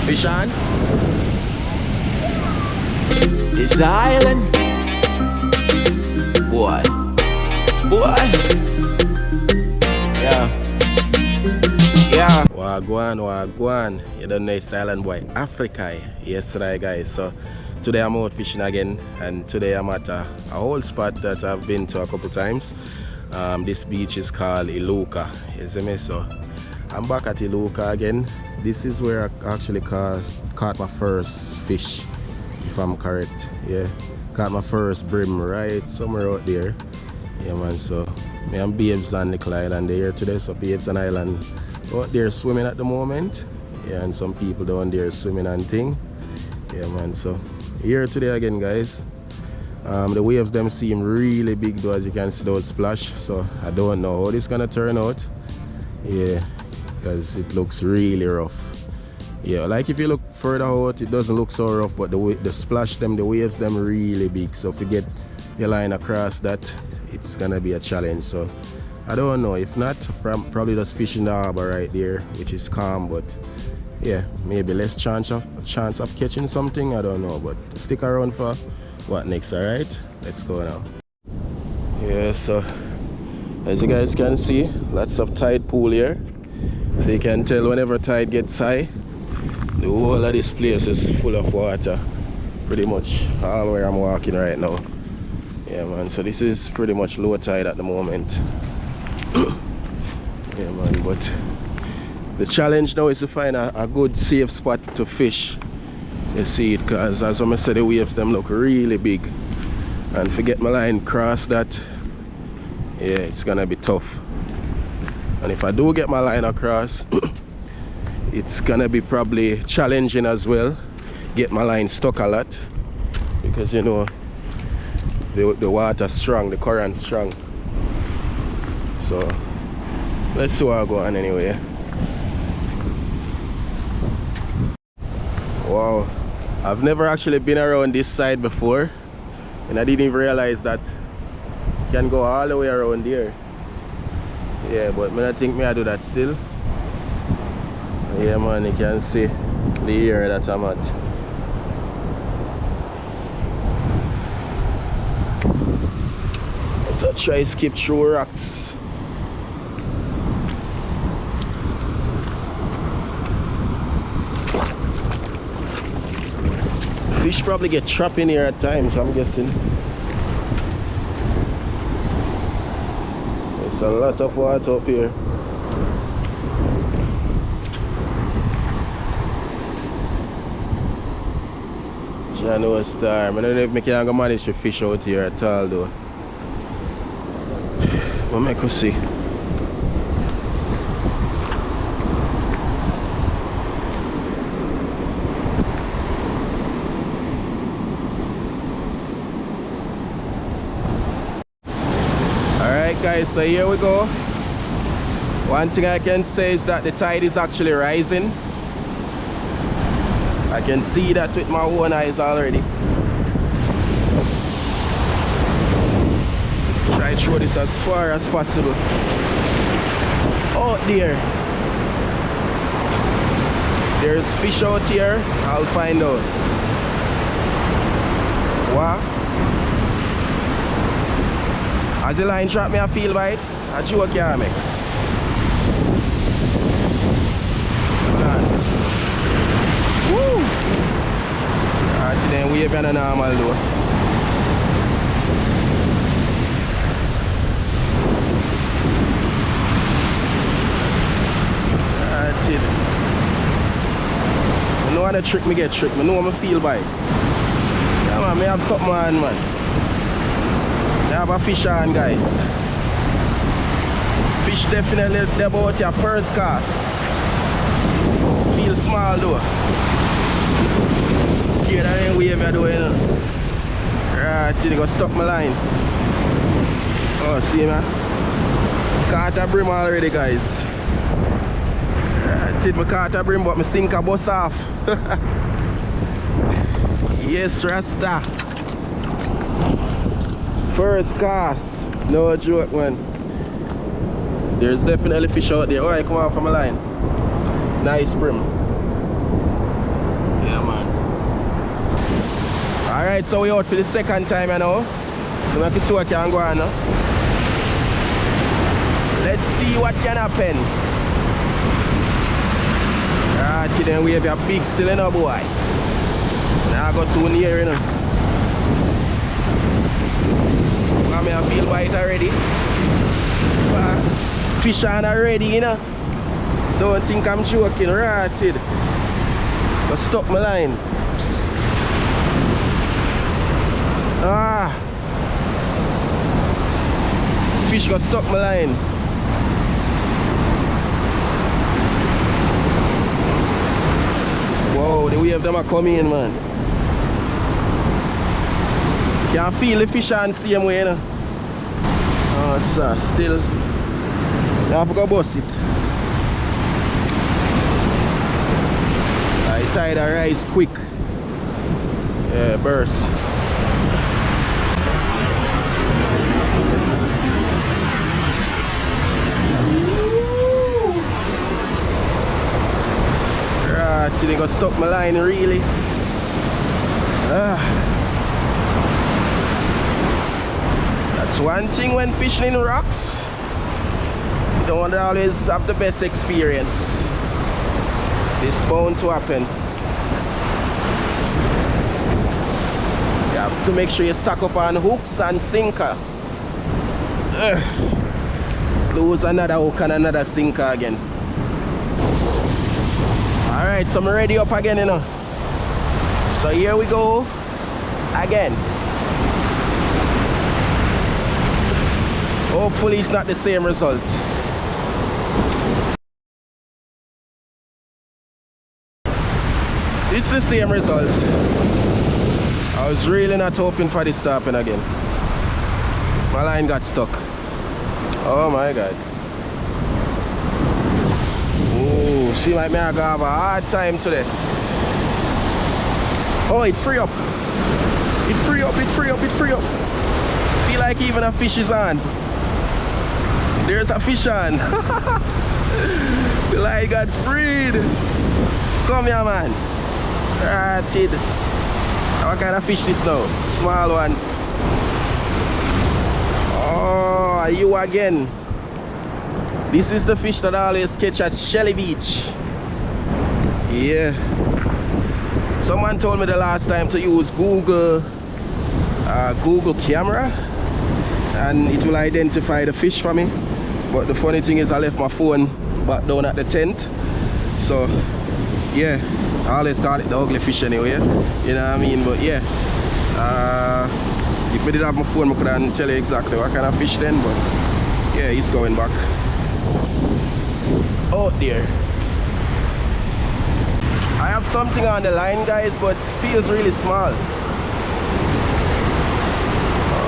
Fish on? It's an island. Boy. Yeah. Wagwan. You don't know it's Island Boy Africa. Yes, right, guys. So today I'm out fishing again, and today I'm at a whole spot that I've been to a couple times. This beach is called Iluka. You see me? So I'm back at Iluka again. This is where I actually caught my first fish, if I'm correct. Yeah, caught my first brim right somewhere out there. Yeah, man. So me and Babes on Little Island here today. So Babes and Island out there swimming at the moment. Yeah, and some people down there swimming and thing. Yeah, man. So here today again, guys. The waves them seem really big though, as you can see those splash. So I don't know how this gonna turn out. Yeah, because it looks really rough. Yeah, like if you look further out, it doesn't look so rough, but the splash them, the waves them really big. So if you get your line across that, it's gonna be a challenge. So I don't know. If not, probably just fish in the harbor right there, which is calm. But yeah, maybe less chance of catching something. I don't know. But stick around for what next. All right, let's go now. Yeah, so as you guys can see, lots of tide pool here. So you can tell whenever tide gets high, the whole of this place is full of water. Pretty much all where I'm walking right now. Yeah, man. So this is pretty much low tide at the moment. Yeah, man. But the challenge now is to find a good safe spot to fish. You see it, because as I said, the waves them look really big, and forget my line cross that, yeah, it's gonna be tough. And if I do get my line across, it's gonna be probably challenging as well. Get my line stuck a lot, because you know the water strong, the current strong. So let's see where I go on anyway. Wow, I've never actually been around this side before, and I didn't even realize that you can go all the way around here. Yeah, but I think I do that still. Yeah, man, you can see the area that I'm at. So try to skip through rocks. Fish probably get trapped in here at times, I'm guessing. There's a lot of water up here. Jano Star. I don't know if I can manage to fish out here at all though. But I could see. Alright guys, so here we go. One thing I can say is that the tide is actually rising. I can see that with my own eyes already. Try to throw this as far as possible. Out there. There's fish out here. I'll find out. What? As the line trap me, I feel bite. I joke here, me. Woo! Alright, then wave on a normal though. Alright, it. I know how to trick me get tricked. I know how I feel bite. Yeah, man, me have something on, man. You have a fish on, guys. Fish definitely about your first cast. Feel small though. Scared of any wave you're doing. Right, you go stop my line. Oh, see man. Caught a brim already, guys. Right, I caught a brim, but my sinker bust off. Yes, Rasta. First cast, no joke, man. There's definitely fish out there. Alright, come on from a line. Nice brim. Alright, so we out for the second time, you know. So we can see what can go on now. Let's see what can happen. Alright, then we have a big still, you know, boy. Now I got too near, you know. I feel bite already. Fish on already, you know. Don't think I'm joking, rotted. Just stop my line. Fish got stuck my line. Whoa, the wave them are coming in, man. Can't feel the fish on the same way, you know. Oh, sir, still. You have to go bust it. I tide the rise quick. Yeah, burst. Right, they got stuck my line really. That's one thing when fishing in rocks. You don't always have the best experience. It's bound to happen. You have to make sure you stack up on hooks and sinker. Lose another hook and another sinker again. Alright, so I'm ready up again, you know. So here we go again. Hopefully it's not the same result. It's the same result. I was really not hoping for this to happen again. My line got stuck. Oh my god. Oh, see like me I go have a hard time today. Oh, it free up. It free up, it free up, it free up. Feel like even a fish is on. There's a fish on. The line got freed. Come here, man. Rotted. What kind of fish this now? Small one. Oh, you again. This is the fish that I always catch at Shelly Beach. Yeah. Someone told me the last time to use Google camera and it will identify the fish for me. But the funny thing is I left my phone back down at the tent. So yeah, I always call it the ugly fish anyway. You know what I mean? But yeah, if I did have my phone I couldn't tell you exactly what kind of fish then, but yeah, he's going back. Oh dear. I have something on the line, guys, but it feels really small.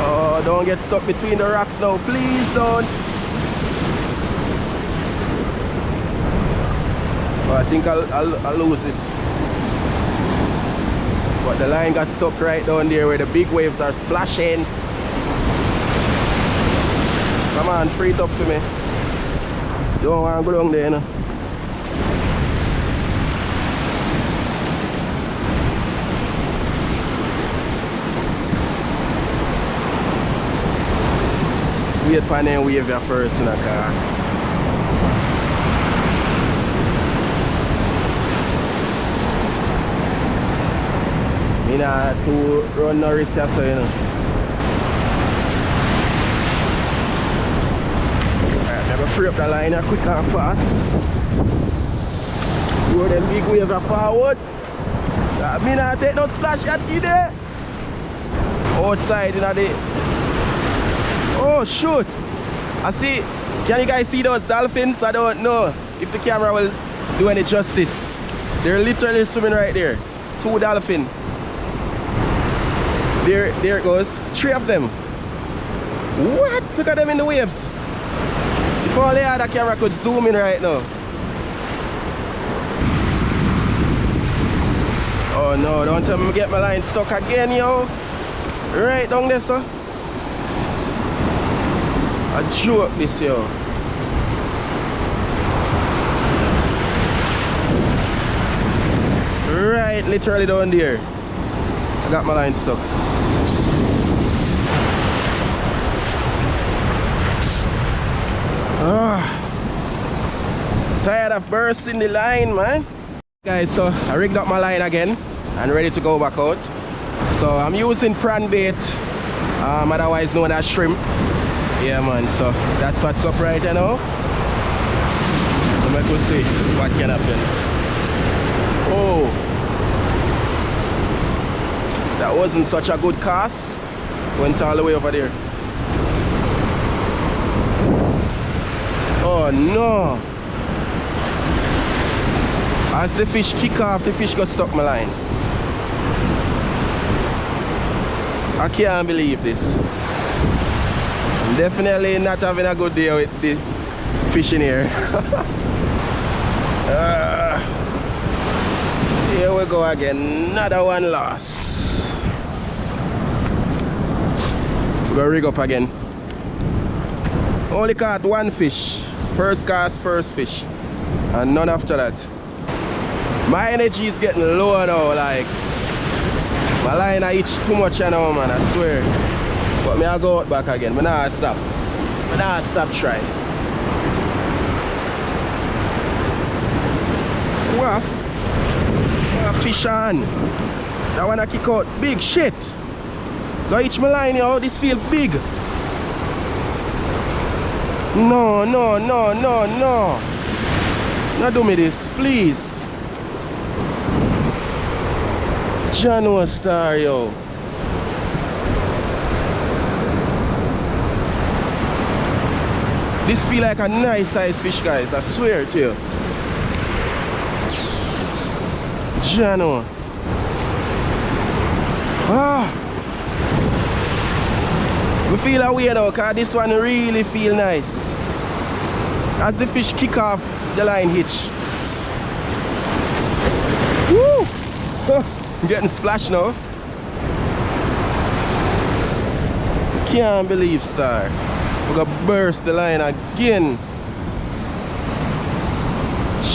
Oh, don't get stuck between the rocks now, please don't. Oh, I think I'll lose it. But the line got stuck right down there where the big waves are splashing. Come on, free it up for me. Don't want to go down there, you know. Wait for them wave your first in a car. Me not to run no risk, so you know. Alright, I'm gonna free up the line quick and fast. Throw them big waves forward. Me not take no splash at you there. Outside in the. Oh shoot! I see. Can you guys see those dolphins? I don't know if the camera will do any justice. They're literally swimming right there. 2 dolphins. There it goes. 3 of them. What? Look at them in the waves. If only the camera could zoom in right now. Oh no, don't tell me get my line stuck again, yo. Right down there, sir. A joke this, yo. Right, literally down there. I got my line stuck. Tired of bursting the line, man. Guys, so I rigged up my line again and ready to go back out. So I'm using prawn bait, otherwise known as shrimp. Yeah, man, so that's what's up right now. So let's go see what can happen. Oh, that wasn't such a good cast. Went all the way over there. Oh no. As the fish kick off, the fish got stuck my line. I can't believe this. I'm definitely not having a good day with the fishing here. Here we go again. Another one lost. We're gonna rig up again. Only caught one fish. First cast, first fish. And none after that. My energy is getting low now, like my line I itch too much now, man, I swear. But me I go out back again. Me nah stop. Me nah stop trying. What? What fish on? That one I kick out. Big shit. Go itch my line, yo. This feel big. No, no, no, no, no. Not do me this, please. Jano star, yo. This feel like a nice size fish, guys. I swear to you. Jano. We feel a way though, cause this one really feel nice. As the fish kick off the line hitch. Woo! I'm getting splashed now. Can't believe, star. We're gonna burst the line again.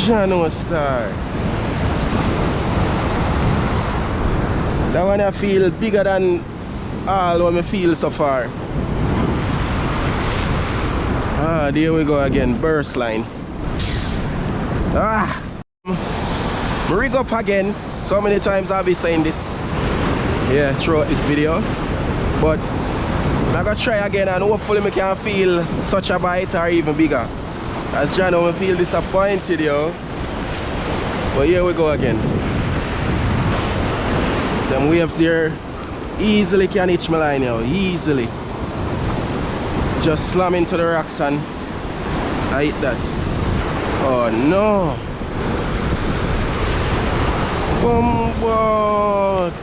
Jano star. That one I feel bigger than all what I feel so far. There we go again, burst line. Rig up again. So many times I'll be saying this, yeah, throughout this video. But I'm gonna try again and hopefully I can feel such a bite or even bigger. As Jano, I feel disappointed, yo. But here we go again. Them waves here easily can hitch my line, yo, easily. Just slam into the rocks and I hit that. Oh no. Bombard.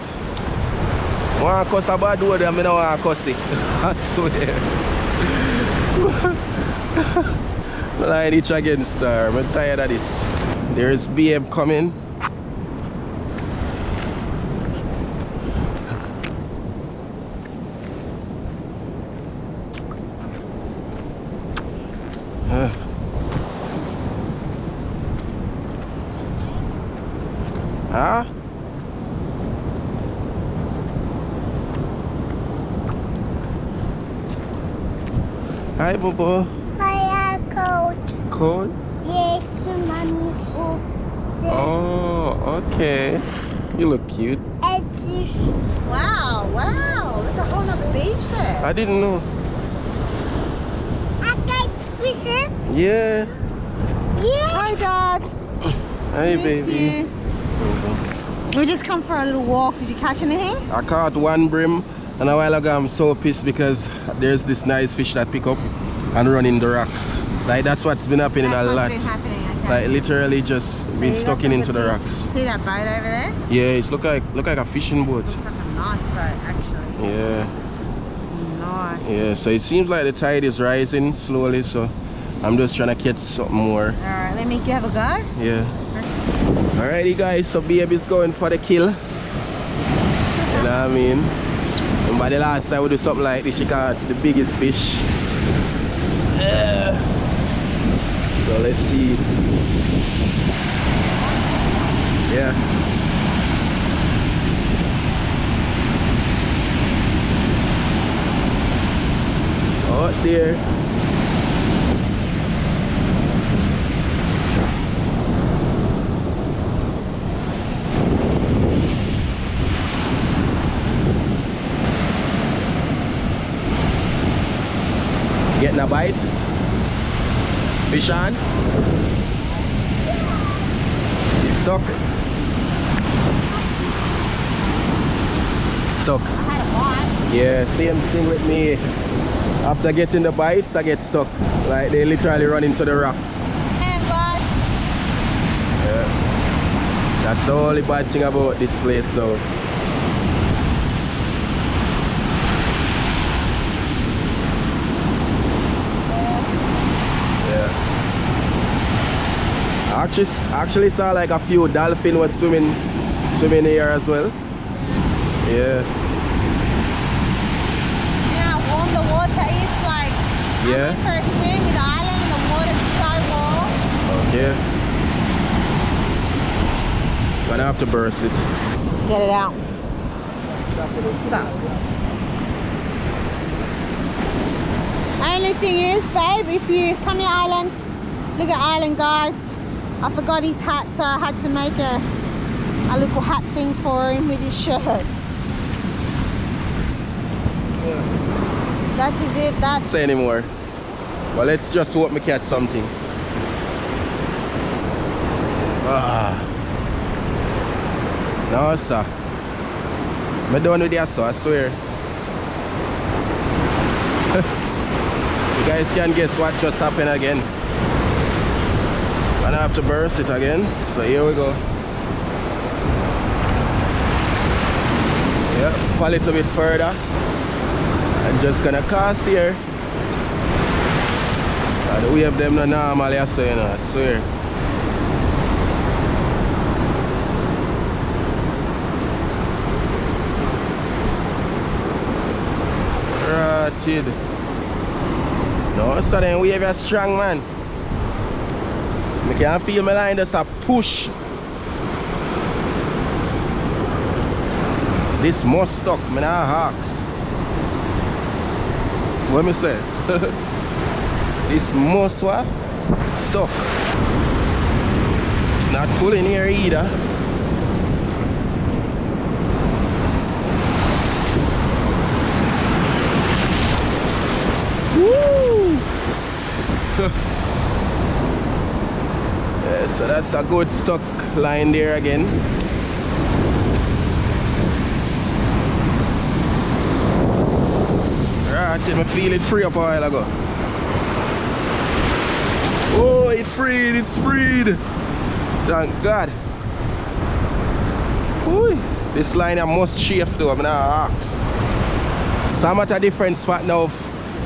One cuss a bad word and I don't want to cuss it. I swear. My line hitch again, star. I'm tired of this. There's BM coming. Huh? Hi, Bobo. I am cold. Cold? Yes, mommy. Oh, okay. You look cute. Wow, wow. There's a whole other beach there. I didn't know. I got fishes. Yeah. Yeah. Hi, Dad. Hi, Miss baby. you. We just come for a little walk. Did you catch anything? I caught one brim, and a while ago I'm so pissed because there's this nice fish that pick up and run in the rocks. Like that's what's been happening That's a what's lot. been happening, okay. Like literally just been See, stuck that's like into a the big- rocks. See that boat over there? Yeah, it's look like a fishing boat. Looks like a nice boat, actually. Yeah, Nice. yeah. So it seems like the tide is rising slowly. So I'm just trying to catch something more. Alright, let me have a go. Yeah. Alrighty, guys. So baby's going for the kill. You know what I mean? And by the last time we do something like this, she caught the biggest fish. So let's see. Yeah. there. Getting a bite? Fish on? It's stuck. Stuck. I had a bite. Yeah, same thing with me. After getting the bites, I get stuck. Like they literally run into the rocks. And but Yeah. That's the only bad thing about this place though. Actually saw like a few dolphins was swimming here as well. Yeah. you know how warm the water is, like Yeah. I went for a swim with the island and the water's so warm. Okay. Gonna have to burst it. Get it out. Only thing is, babe, if you come to island, look at island guys. I forgot his hat, so I had to make a little hat thing for him with his shirt. That is it. That's Say anymore. Well, let's just hope me catch something. Ah. No, sir. I'm done with that, so I swear. You guys can guess what just happened again. Gonna have to burst it again. So here we go. Yep, a little bit further. I'm just gonna cast here. The wave them no normally, I say, you know, I swear. Rotted. No, so then wave is strong, man. I can feel my line just a push. This must stuck, me nah hawks. What me say? This must what? Stuck. It's not pulling here either. Woo! Yeah, so that's a good stuck line there again. Right, I feel it free up a while ago. Oh, it's freed, it's freed. Thank God. Ooh, this line I must shift though, I'm not ask. So I'm at a different spot now.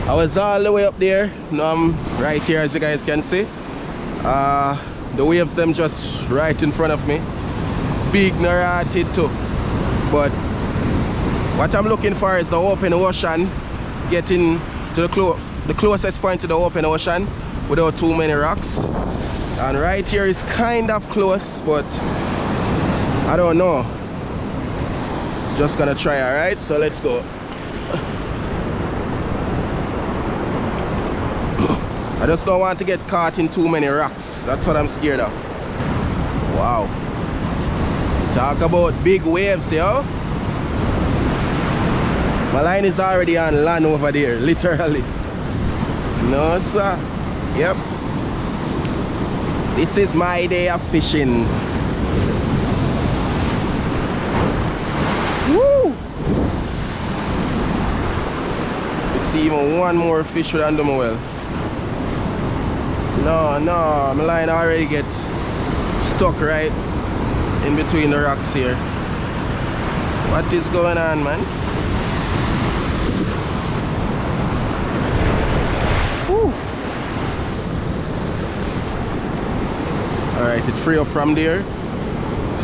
I was all the way up there. Now I'm right here, as you guys can see. The waves them just right in front of me. Big narrated too. But what I'm looking for is the open ocean, getting to the closest point to the open ocean without too many rocks. And right here is kind of close, but I don't know. Just gonna try, alright? So let's go. I just don't want to get caught in too many rocks. That's what I'm scared of. Wow. Talk about big waves, yo. My line is already on land over there, literally. No, sir. Yep. This is my day of fishing. Woo! Let's see even one more fish with under my well. No, my line already gets stuck right in between the rocks here. What is going on, man? Woo. Alright, it's free up from there.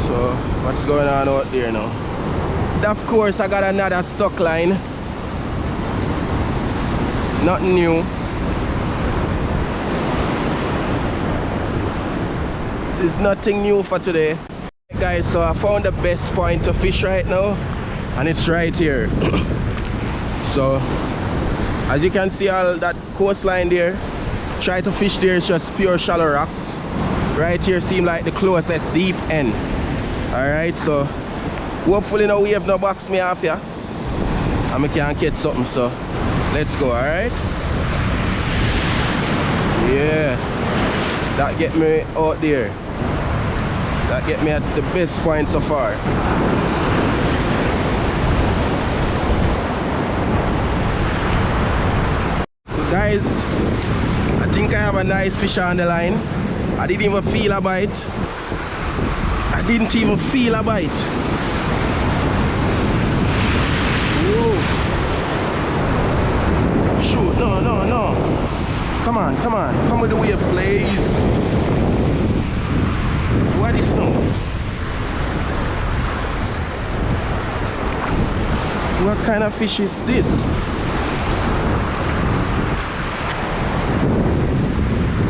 So what's going on out there now? Of course, I got another stuck line. Nothing new. This is nothing new for today. Guys, so I found the best point to fish right now, and it's right here. So As you can see, all that coastline there, try to fish there, it's just pure shallow rocks. Right here seem like the closest deep end. Alright, so hopefully no wave no box me off here. And I can catch something, so let's go, alright? Yeah, that get me out there. That get me at the best point so far. So guys, I think I have a nice fish on the line. I didn't even feel a bite. I didn't even feel a bite. Whoa. Shoot, no. Come on. Come with the wave, please. What is no? What kind of fish is this?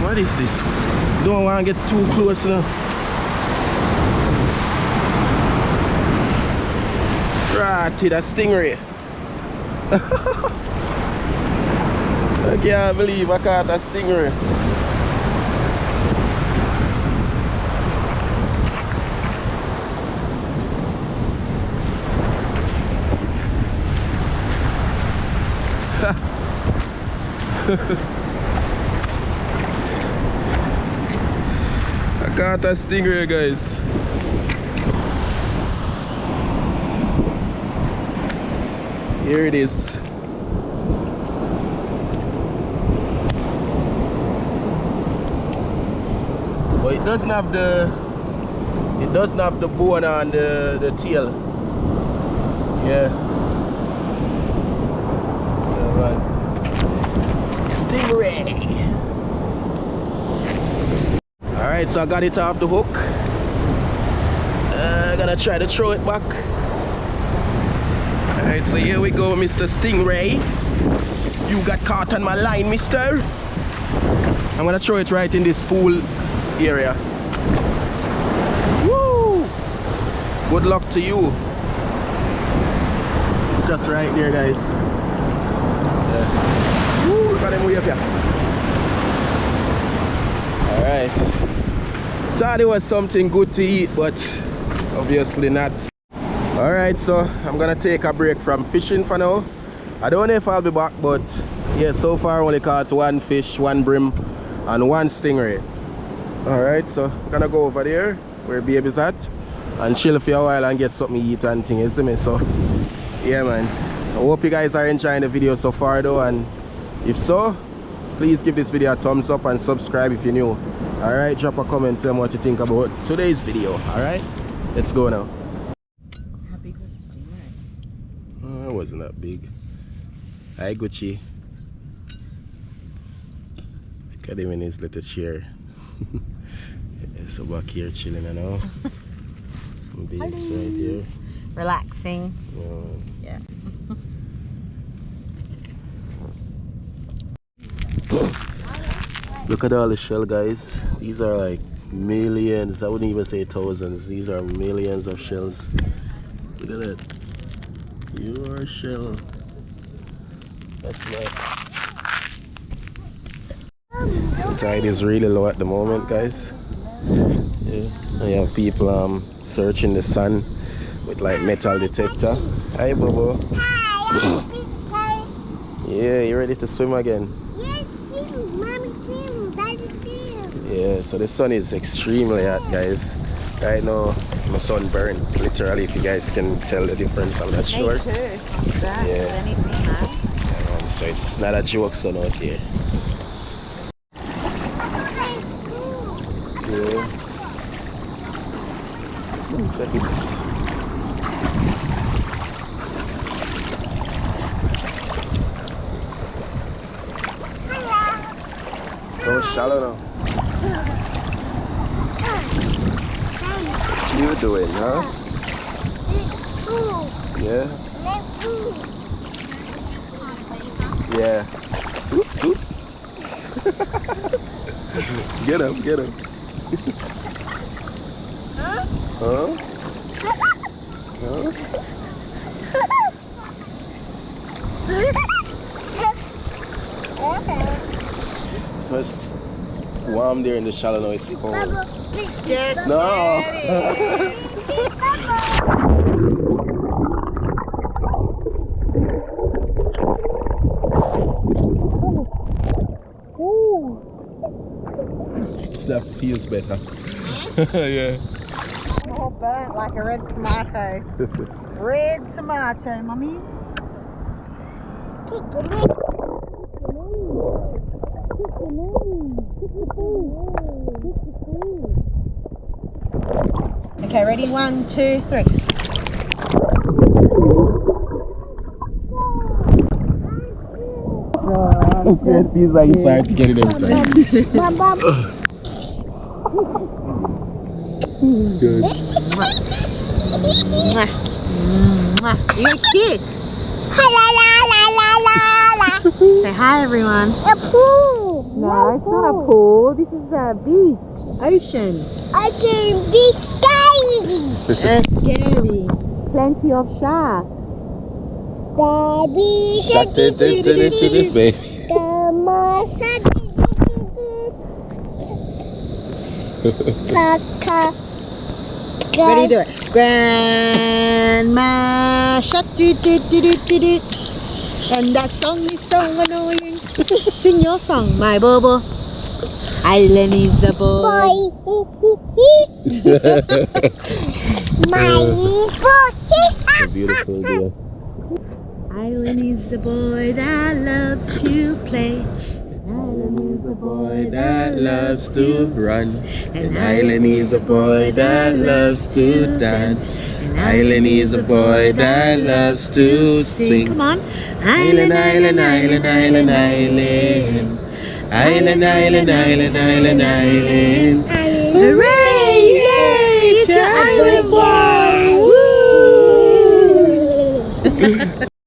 What is this? Don't want to get too close now. Right, that stingray. I can't believe I caught a stingray. I caught a stingray, guys. Here it is. But it doesn't have the bone on the tail. Yeah. Yeah, man. Stingray. Alright, so I got it off the hook. I'm gonna try to throw it back. Alright, so here we go, Mr. Stingray. You got caught on my line, mister. I'm gonna throw it right in this pool area. Woo! Good luck to you. It's just right there, guys. Yeah. Woo! Look at them way up here. Alright. Thought it was something good to eat, but obviously not. Alright, so I'm gonna take a break from fishing for now. I don't know if I'll be back, but yeah, so far I only caught one fish, one brim, and one stingray. Alright, so I'm gonna go over there where baby's at and chill for a while and get something to eat and things, you see me? So yeah, man, I hope you guys are enjoying the video so far though, and if so, please give this video a thumbs up and subscribe if you're new. Alright, drop a comment, tell me what you think about today's video. Alright, let's go now. How big was the stingray? Oh, it wasn't that big. Hi, Gucci. Look at him in his little chair. So back here chilling, you know. Babes right here. Relaxing. Yeah. Look at all the shell, guys. These are like millions. I wouldn't even say thousands. These are millions of shells. Look at that. Pure shell. That's nice. The tide is really low at the moment, guys. Yeah. And you have people searching the sun with like metal detector. Hi, Bobo. Hi. Yeah, you ready to swim again? Yes, swim. Mommy, swim. Daddy, swim. Yeah, so the sun is extremely hot, guys. Right now, my sun burned, literally, if you guys can tell the difference, I'm not sure. Me too. That Yeah. anything, huh? So it's not a joke sun out here. Yeah. Check this. So shallow now. What you doing, huh? Yeah? Yeah. Oops, oops. Get him, get him. Huh? Huh? warm there in the shallow, now it's cold. Bubble, please. Just No. get it. That feels better. Yeah. All burnt like a red tomato. Red tomato, mummy. Okay, ready? 1, 2, 3. It feels like it's hard to get it every time. Good. Mwah. Mwah. You get a kiss. La la la la la la. Say hi, everyone. A pool. No, it's not a pool. This is a beach, ocean. I can be scary. Scary. Plenty of sharks. Baby, Baby. come on, Kaka. Ready, do it. Grandma shark, do do do do do do. And that song is so annoying. Sing your song, my bobo. Island is a boy. My boy. Beautiful dear. Island is a boy that loves to play. Island is a boy that loves to run. An island is a boy that loves to dance. An island is a boy that loves to sing. Come on. Island, island, island, island, island. Island, island, island, island, island. Hooray!